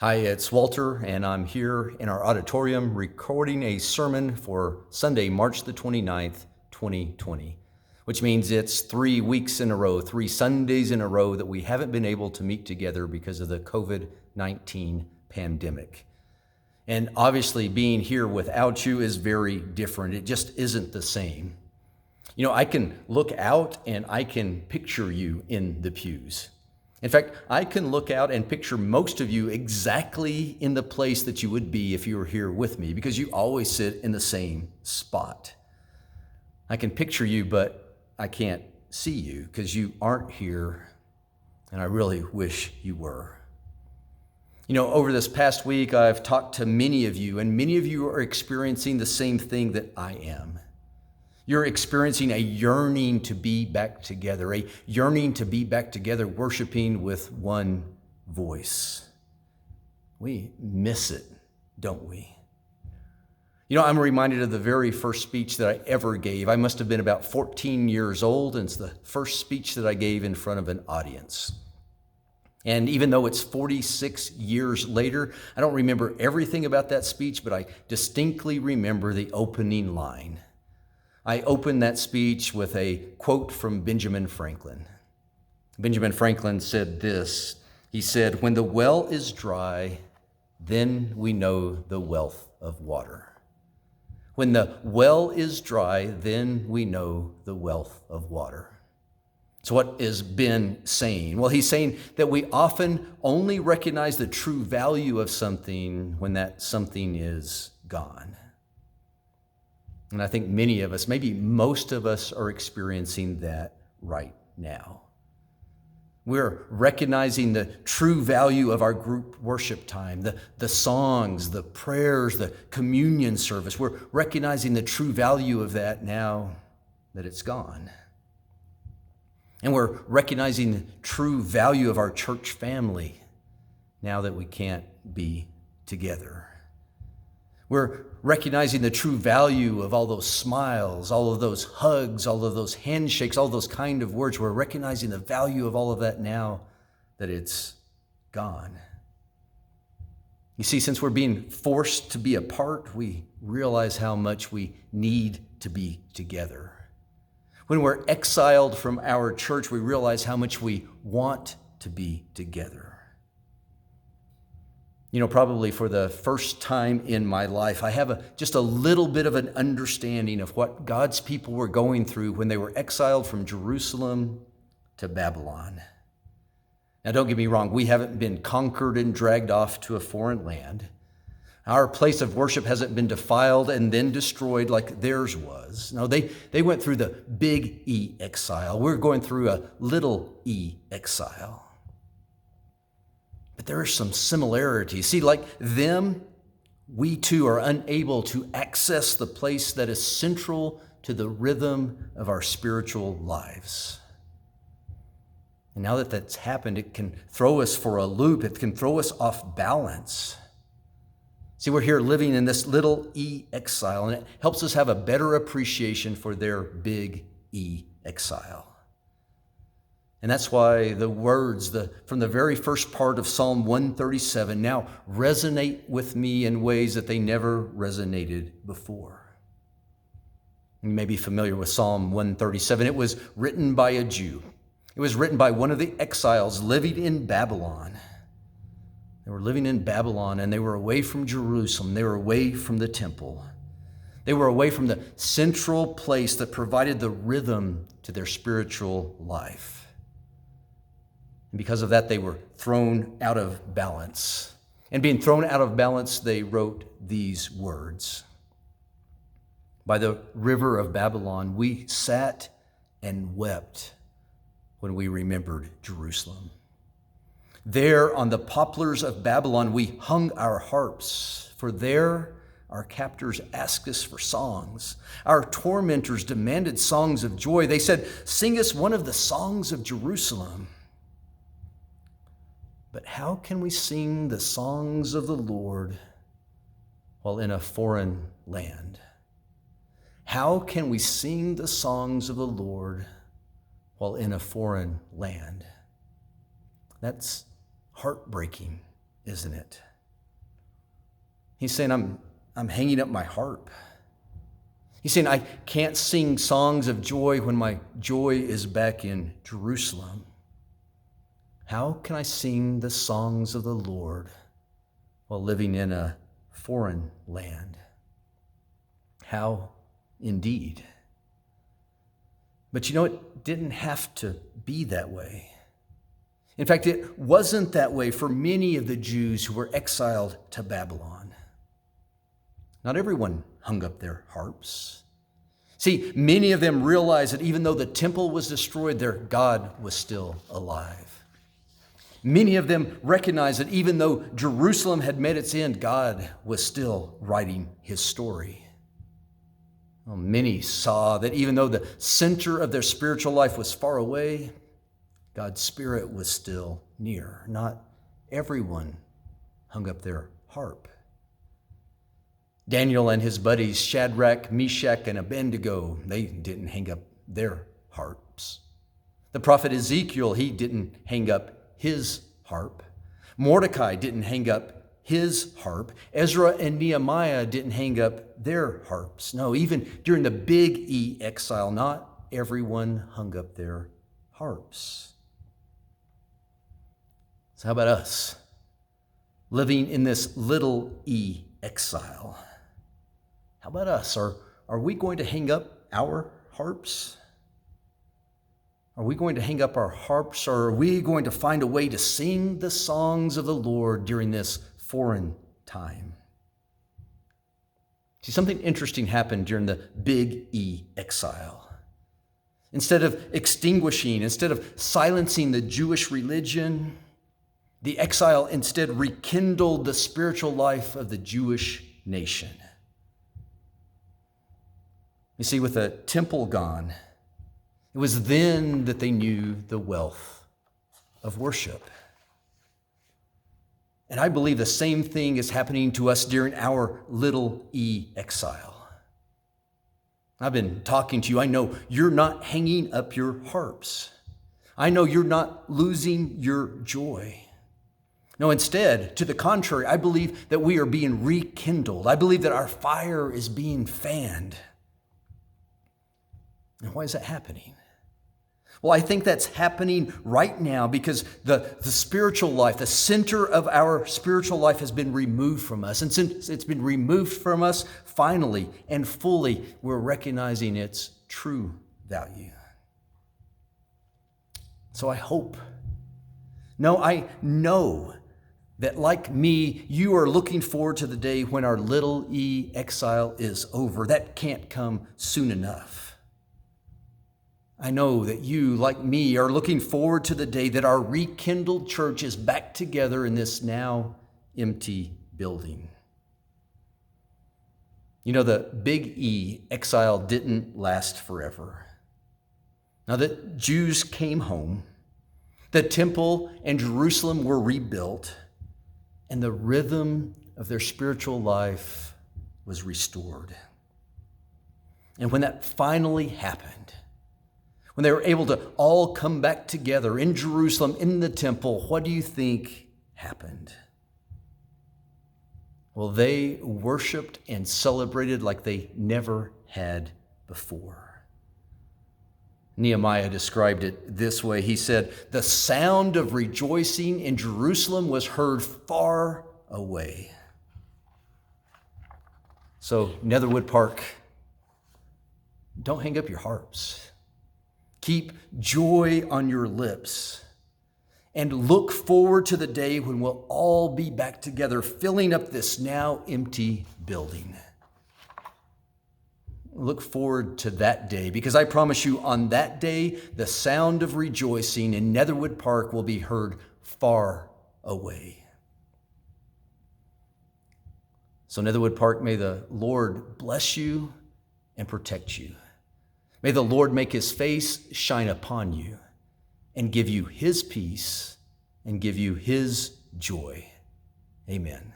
Hi, it's Walter, and I'm here in our auditorium recording a sermon for Sunday, March the 29th, 2020, which means it's 3 weeks in a row, 3 Sundays in a row that we haven't been able to meet together because of the COVID-19 pandemic. And obviously, being here without you is very different. It just isn't the same. I can look out and I can picture you in the pews. In fact, I can look out and picture most of you exactly in the place that you would be if you were here with me, because you always sit in the same spot. I can picture you, but I can't see you because you aren't here, and I really wish you were. Over this past week, I've talked to many of you, and many of you are experiencing the same thing that I am. You're experiencing a yearning to be back together, a yearning to be back together, worshiping with one voice. We miss it, don't we? I'm reminded of the very first speech that I ever gave. I must have been about 14 years old, and it's the first speech that I gave in front of an audience. And even though it's 46 years later, I don't remember everything about that speech, but I distinctly remember the opening line. I opened that speech with a quote from Benjamin Franklin. Benjamin Franklin said this. He said, "When the well is dry, then we know the wealth of water." When the well is dry, then we know the wealth of water. So what is Ben saying? Well, he's saying that we often only recognize the true value of something when that something is gone. And I think many of us, maybe most of us, are experiencing that right now. We're recognizing the true value of our group worship time, the songs, the prayers, the communion service. We're recognizing the true value of that now that it's gone. And we're recognizing the true value of our church family now that we can't be together. We're recognizing the true value of all those smiles, all of those hugs, all of those handshakes, all those kind of words. We're recognizing the value of all of that now that it's gone. You see, since we're being forced to be apart, we realize how much we need to be together. When we're exiled from our church, we realize how much we want to be together. Probably for the first time in my life, I have just a little bit of an understanding of what God's people were going through when they were exiled from Jerusalem to Babylon. Now, don't get me wrong, we haven't been conquered and dragged off to a foreign land. Our place of worship hasn't been defiled and then destroyed like theirs was. No, they went through the big E exile. We're going through a little E exile. But there are some similarities. See, like them, we too are unable to access the place that is central to the rhythm of our spiritual lives. And now that that's happened, it can throw us for a loop. It can throw us off balance. See, we're here living in this little E exile, and it helps us have a better appreciation for their big E exile. And that's why the words from the very first part of Psalm 137 now resonate with me in ways that they never resonated before. You may be familiar with Psalm 137. It was written by a Jew. It was written by one of the exiles living in Babylon. They were living in Babylon, and they were away from Jerusalem. They were away from the temple. They were away from the central place that provided the rhythm to their spiritual life. And because of that, they were thrown out of balance. And being thrown out of balance, they wrote these words. By the river of Babylon, we sat and wept when we remembered Jerusalem. There on the poplars of Babylon, we hung our harps, for there our captors asked us for songs. Our tormentors demanded songs of joy. They said, "Sing us one of the songs of Jerusalem." But how can we sing the songs of the Lord while in a foreign land? How can we sing the songs of the Lord while in a foreign land? That's heartbreaking, isn't it? He's saying, I'm hanging up my harp. He's saying, I can't sing songs of joy when my joy is back in Jerusalem. How can I sing the songs of the Lord while living in a foreign land? How indeed? But you know, it didn't have to be that way. In fact, it wasn't that way for many of the Jews who were exiled to Babylon. Not everyone hung up their harps. See, many of them realized that even though the temple was destroyed, their God was still alive. Many of them recognized that even though Jerusalem had met its end, God was still writing his story. Well, many saw that even though the center of their spiritual life was far away, God's Spirit was still near. Not everyone hung up their harp. Daniel and his buddies, Shadrach, Meshach, and Abednego, they didn't hang up their harps. The prophet Ezekiel, he didn't hang up his harp. Mordecai didn't hang up his harp. Ezra and Nehemiah didn't hang up their harps. No, even during the Big E exile, not everyone hung up their harps. So how about us, living in this little E exile? How about us? Are we going to hang up our harps? Are we going to hang up our harps, or are we going to find a way to sing the songs of the Lord during this foreign time? See, something interesting happened during the Big E exile. Instead of extinguishing, instead of silencing the Jewish religion, the exile instead rekindled the spiritual life of the Jewish nation. You see, with the temple gone, it was then that they knew the wealth of worship. And I believe the same thing is happening to us during our little E exile. I've been talking to you. I know you're not hanging up your harps. I know you're not losing your joy. No, instead, to the contrary, I believe that we are being rekindled. I believe that our fire is being fanned. And why is that happening? Well, I think that's happening right now because the spiritual life, the center of our spiritual life has been removed from us. And since it's been removed from us, finally and fully, we're recognizing its true value. So I know that like me, you are looking forward to the day when our little E exile is over. That can't come soon enough. I know that you, like me, are looking forward to the day that our rekindled church is back together in this now empty building. You know, the Big E exile didn't last forever. Now that Jews came home, the temple and Jerusalem were rebuilt, and the rhythm of their spiritual life was restored. And when that finally happened, when they were able to all come back together in Jerusalem, in the temple, what do you think happened? Well, they worshiped and celebrated like they never had before. Nehemiah described it this way. He said, "The sound of rejoicing in Jerusalem was heard far away." So, Netherwood Park, don't hang up your harps. Keep joy on your lips and look forward to the day when we'll all be back together, filling up this now empty building. Look forward to that day, because I promise you, on that day, the sound of rejoicing in Netherwood Park will be heard far away. So, Netherwood Park, may the Lord bless you and protect you. May the Lord make his face shine upon you and give you his peace and give you his joy. Amen.